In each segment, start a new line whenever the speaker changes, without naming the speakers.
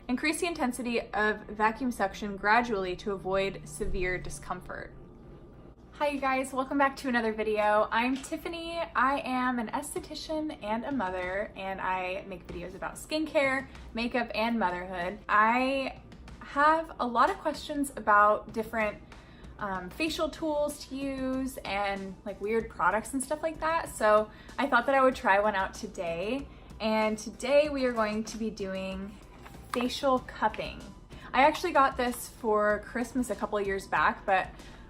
Increase the intensity of vacuum suction gradually to avoid severe discomfort. Hi you guys, welcome back to another video. I'm Tiffany. I am an esthetician and a mother, and I make videos about skincare, makeup, and motherhood. I have a lot of questions about different facial tools to use and like weird products and stuff like that. So I thought that I would try one out today. And today we are going to be doing facial cupping. I actually got this for Christmas a couple of years back, but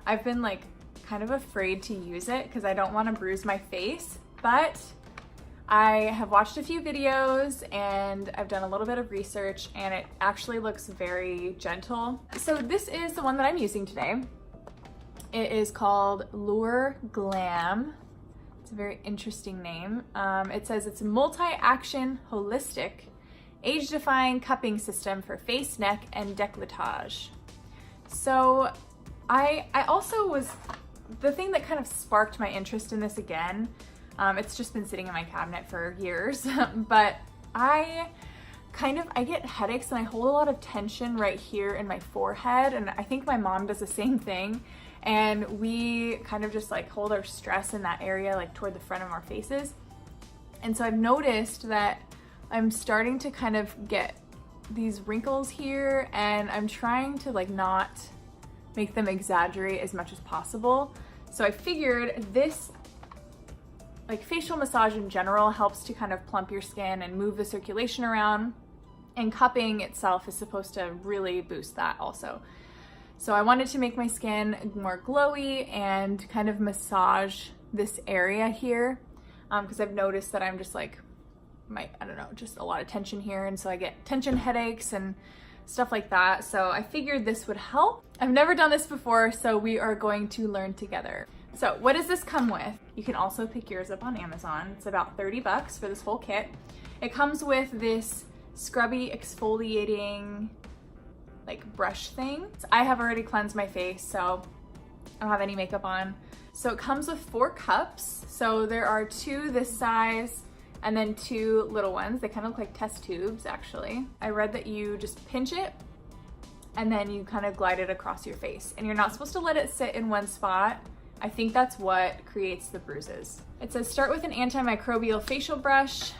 I've been like kind of afraid to use it because I don't want to bruise my face. But I have watched a few videos and I've done a little bit of research, and it actually looks very gentle. So this is the one that I'm using today. It is called Lure Glam. It's a very interesting name. It says it's a multi-action, holistic, age-defying cupping system for face, neck, and décolletage. So I also was, the thing that kind of sparked my interest in this again, it's just been sitting in my cabinet for years, but I get headaches and I hold a lot of tension right here in my forehead, and I think my mom does the same thing. And we kind of just like hold our stress in that area, like toward the front of our faces. And so I've noticed that I'm starting to kind of get these wrinkles here, and I'm trying to like not make them exaggerate as much as possible. So I figured this, like facial massage in general, helps to kind of plump your skin and move the circulation around. And cupping itself is supposed to really boost that also. So I wanted to make my skin more glowy and kind of massage this area here, because I've noticed that I'm just like, I don't know, just a lot of tension here, and so I get tension headaches and stuff like that. So I figured this would help. I've never done this before, so we are going to learn together. So what does this come with? You can also pick yours up on Amazon. It's about 30 bucks for this whole kit. It comes with this scrubby exfoliating like brush thing. I have already cleansed my face, so I don't have any makeup on. So it comes with 4 cups. So there are 2 this size and then 2 little ones. They kind of look like test tubes actually. I read that you just pinch it and then you kind of glide it across your face, and you're not supposed to let it sit in one spot. I think that's what creates the bruises. It says start with an antimicrobial facial brush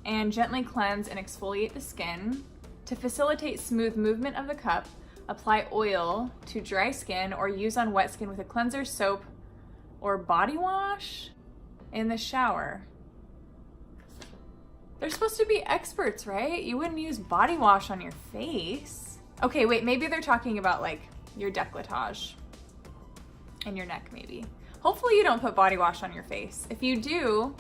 and gently cleanse and exfoliate the skin. To facilitate smooth movement of the cup, apply oil to dry skin or use on wet skin with a cleanser, soap, or body wash in the shower. They're supposed to be experts, right? You wouldn't use body wash on your face. Okay, wait, maybe they're talking about like your décolletage and your neck maybe. Hopefully you don't put body wash on your face. If you do,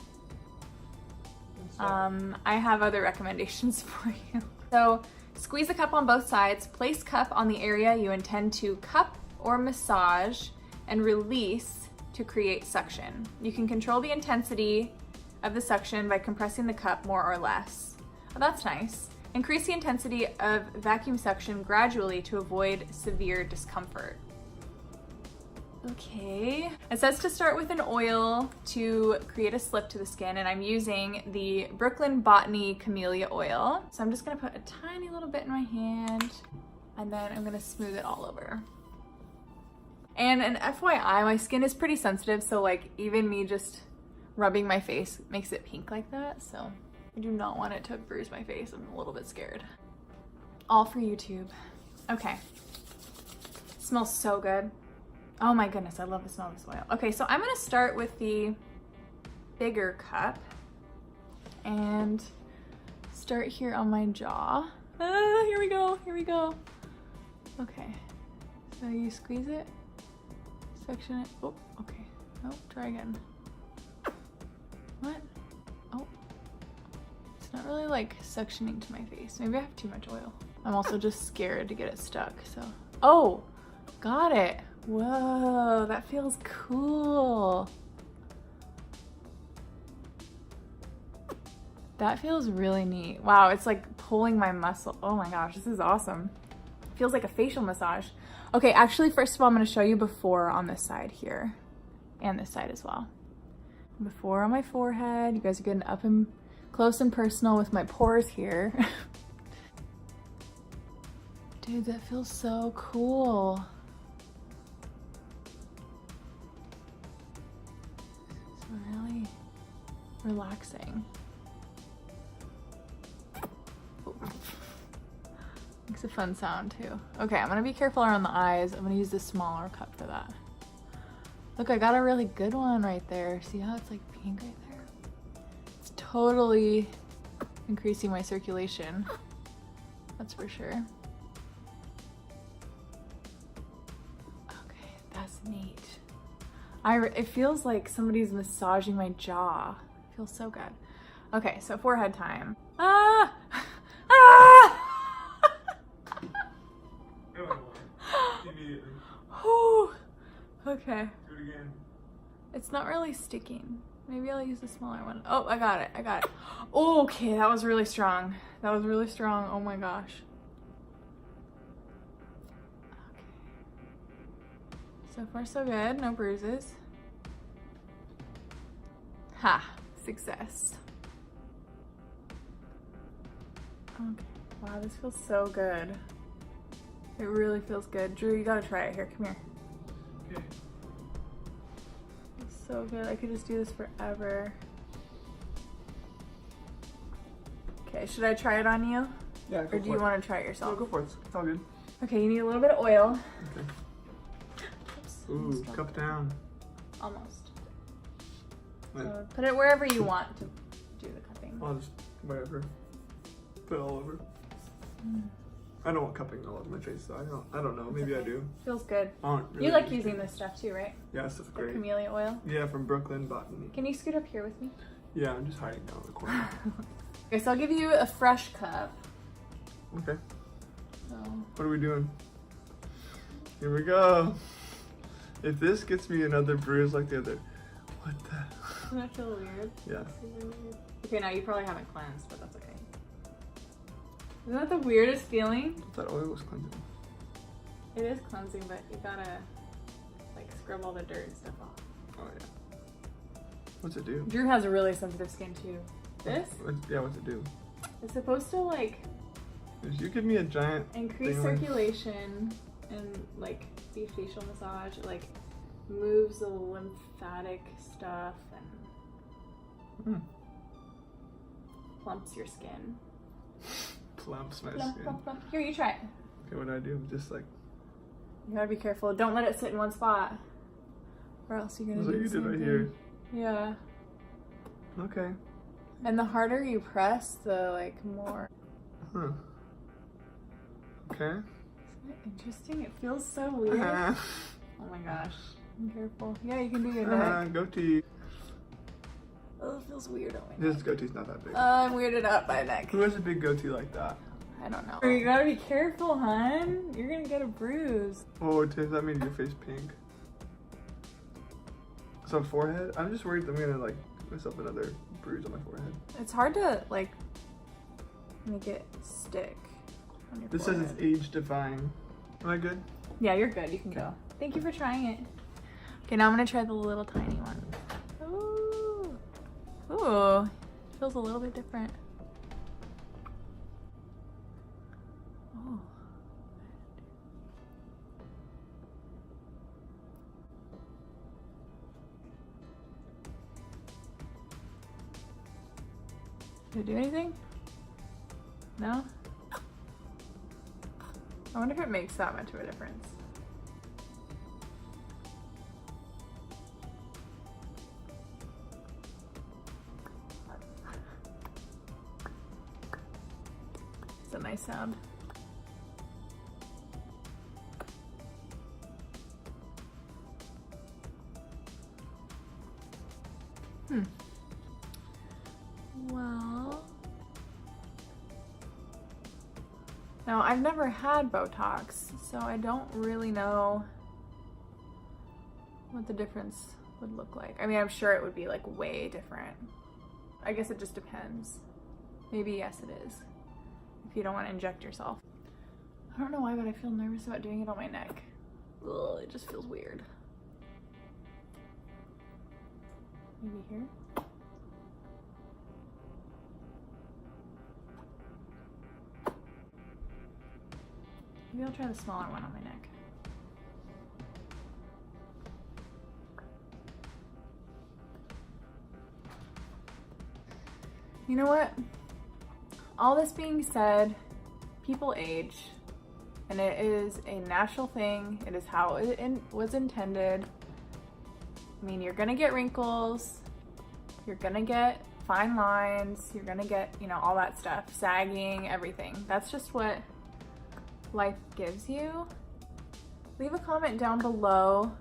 I have other recommendations for you. So squeeze the cup on both sides, place cup on the area you intend to cup or massage, and release to create suction. You can control the intensity of the suction by compressing the cup more or less. Oh, that's nice. Increase the intensity of vacuum suction gradually to avoid severe discomfort. Okay, it says to start with an oil to create a slip to the skin, and I'm using the Brooklyn Botany Camellia Oil. So I'm just gonna put a tiny little bit in my hand, and then I'm gonna smooth it all over. And an FYI, my skin is pretty sensitive, so like even me just rubbing my face makes it pink like that, so I do not want it to bruise my face. I'm a little bit scared. All for YouTube. Okay, it smells so good. Oh my goodness, I love the smell of this oil. Okay, so I'm gonna start with the bigger cup and start here on my jaw. Here we go, here we go. Okay, so you squeeze it, section it. Oh, okay. Oh, try again. What? Oh, it's not really like suctioning to my face. Maybe I have too much oil. I'm also just scared to get it stuck, so. Oh, got it. Whoa, that feels cool. That feels really neat. Wow, it's like pulling my muscle. Oh my gosh, this is awesome. Feels like a facial massage. Okay, actually, first of all, I'm gonna show you before on this side here and this side as well. Before on my forehead. You guys are getting up and close and personal with my pores here. Dude, that feels so cool. It's really relaxing. Ooh. Makes a fun sound too. Okay, I'm gonna be careful around the eyes. I'm gonna use the smaller cup for that. Look, I got a really good one right there. See how it's like pink right there? It's totally increasing my circulation. That's for sure. Okay, that's neat. It feels like somebody's massaging my jaw. It feels so good. Okay, so forehead time. Ah! Ah!
Immediately.
Whew. Okay.
Do it again.
It's not really sticking. Maybe I'll use the smaller one. Oh, I got it. I got it. Okay, that was really strong. That was really strong. Oh my gosh. Okay. So far so good. No bruises. Ha. Success. Okay. Wow, this feels so good. It really feels good. Drew, you gotta try it. Here, come here.
Okay.
It's so good. I could just do this forever. Okay, should I try it on you?
Yeah, go
Or do you want to try it
No,
yourself?
go for it. It's all good.
Okay, you need a little bit of oil.
Okay.
Oops,
Ooh, cup down.
almost.
Wait.
So put it wherever you want to do the cupping.
I'll just, whatever. Put it all over. I don't want cupping all over my face, so I don't know. Maybe
okay.
I do.
Feels good.
I don't really
You like
understand.
using this stuff too, right?
Yeah, stuff's
The
great.
camellia oil.
Yeah, from Brooklyn Botany.
Can you scoot up here with me?
Yeah, I'm just hiding down in the corner.
Okay, so I'll give you a fresh cup.
Okay.
So
What are we doing? Here we go. If this gets me another bruise like the other, what the?
doesn't that feel weird?
Yeah.
Super weird. Okay, now you probably haven't cleansed, but that's okay. Isn't that the weirdest feeling?
That oil was cleansing.
It is cleansing, but you gotta like scrub all the dirt and stuff off.
Oh yeah. What's it do?
Drew has a really sensitive skin too. This
Yeah, what's it do?
is supposed to like
Did you give me a giant
increase
thing like-
circulation and like be facial massage. It like moves the lymphatic stuff and plumps your skin.
Plumps my
Plump,
skin.
plump, plump. Here, you try it.
Okay, what do I do? Just like,
You gotta be careful. Don't let it sit in one spot, or else you're gonna
that's
do
what
the
you did
same
right
thing.
here.
Yeah.
Okay.
And the harder you press, the like more.
Huh. Okay.
Isn't it interesting? It feels so weird. Oh my gosh. Be careful. Yeah, you can do your neck.
Goatee.
Oh, it feels weird on my
This
neck.
goatee's not that big.
I'm weirded out by neck.
Who has a big goatee like that?
I don't know. You gotta be careful, hon. You're gonna get a bruise.
Oh, does that mean your face pink? So forehead? I'm just worried that I'm gonna like get myself another bruise on my forehead.
It's hard to like make it stick on your
This says
forehead.
it's age defying. Am I good?
Yeah, you're good. You can go. Thank you for trying it. Okay, now I'm gonna try the little tiny one. Ooh. Ooh. Feels a little bit different. Oh. Did it do anything? No? I wonder if it makes that much of a difference. It's a nice sound. Well, now I've never had Botox, so I don't really know what the difference would look like. I mean, I'm sure it would be like way different. I guess it just depends. Maybe yes, it is. If you don't want to inject yourself. I don't know why, but I feel nervous about doing it on my neck. Ugh, it just feels weird. Maybe here? Maybe I'll try the smaller one on my neck. You know what? All this being said, people age, and it is a natural thing. It is how it was intended. I mean, you're gonna get wrinkles, you're gonna get fine lines, you're gonna get, you know, all that stuff, sagging, everything. That's just what life gives you. Leave a comment down below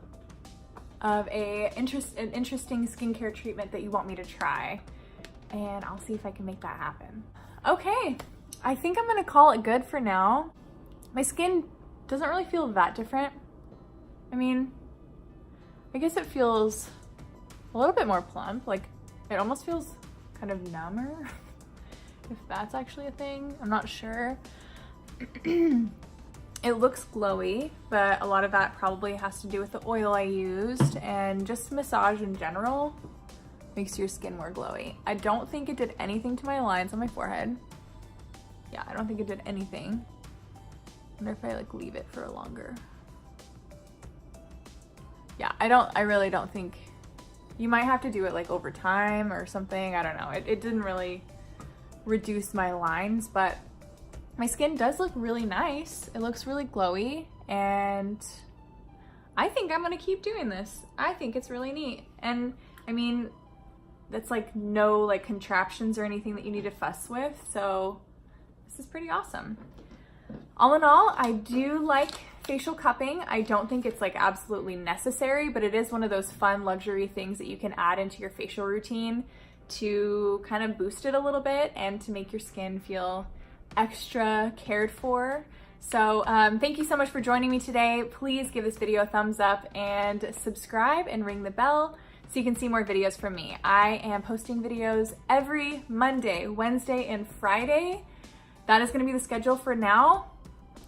of an interesting skincare treatment that you want me to try, and I'll see if I can make that happen. Okay, I think I'm gonna call it good for now. My skin doesn't really feel that different. I mean, I guess it feels a little bit more plump. Like, it almost feels kind of number, if that's actually a thing. I'm not sure. It looks glowy, but a lot of that probably has to do with the oil I used, and just massage in general makes your skin more glowy. I don't think it did anything to my lines on my forehead. Yeah, I don't think it did anything. I wonder if I like leave it for longer. Yeah, I really don't think, you might have to do it like over time or something. I don't know. It didn't really reduce my lines, but my skin does look really nice. It looks really glowy, and I think I'm gonna keep doing this. I think it's really neat. And I mean, that's like no like contraptions or anything that you need to fuss with. So this is pretty awesome. All in all, I do like facial cupping. I don't think it's like absolutely necessary, but it is one of those fun luxury things that you can add into your facial routine to kind of boost it a little bit and to make your skin feel extra cared for. So thank you so much for joining me today. Please give this video a thumbs up and subscribe and ring the bell so you can see more videos from me. I am posting videos every Monday, Wednesday, and Friday. That is gonna be the schedule for now.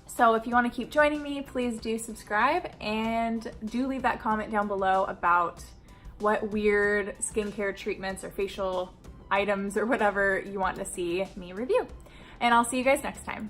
So if you wanna keep joining me, please do subscribe, and do leave that comment down below about what weird skincare treatments or facial items or whatever you want to see me review. And I'll see you guys next time.